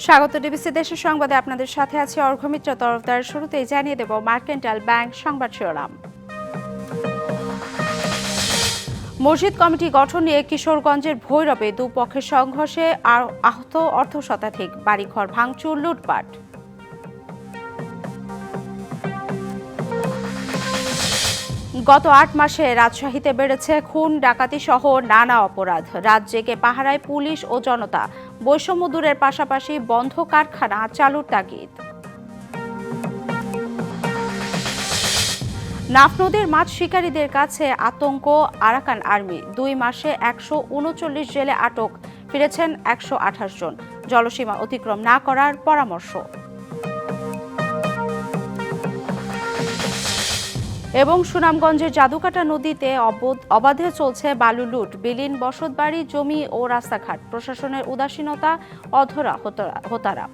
স্বাগত ডিবিসি দেশের সংবাদে আপনাদের সাথে আছে অর্ঘমিত্র তরফদার। শুরুতেই জানিয়ে দেব মার্কেন্টাইল ব্যাংক সংবাদ শিরোনাম। মসজিদ কমিটি গঠন নিয়ে কিশোরগঞ্জের ভৈরবে দুপক্ষের সংঘর্ষে আহত অর্ধশতাধিক, বাড়িঘর ভাঙচুর, লুটপাট। গত ৮ মাসে রাজশাহীতে বেড়েছে খুন, ডাকাতি সহ নানা অপরাধ। রাত জেগে পাহারায় পুলিশ ও জনতা। বৈষম্য দূরের পাশাপাশি বন্ধ কারখানা চালুর তাগিদ। নাফ নদীর মাছ শিকারীদের কাছে আতঙ্ক আরাকান আর্মি। ২ মাসে ১৩৯ জেলে আটক, ফিরেছেন ১২৮ জন। জলসীমা অতিক্রম না করার পরামর্শ। এবং সুনামগঞ্জের জাদুকাটা নদীতে অবাধে চলছে বালু লুট, বিলীন বসতবাড়ি, জমি ও রাস্তাঘাট। প্রশাসনের উদাসীনতা, অধরা হোতারা।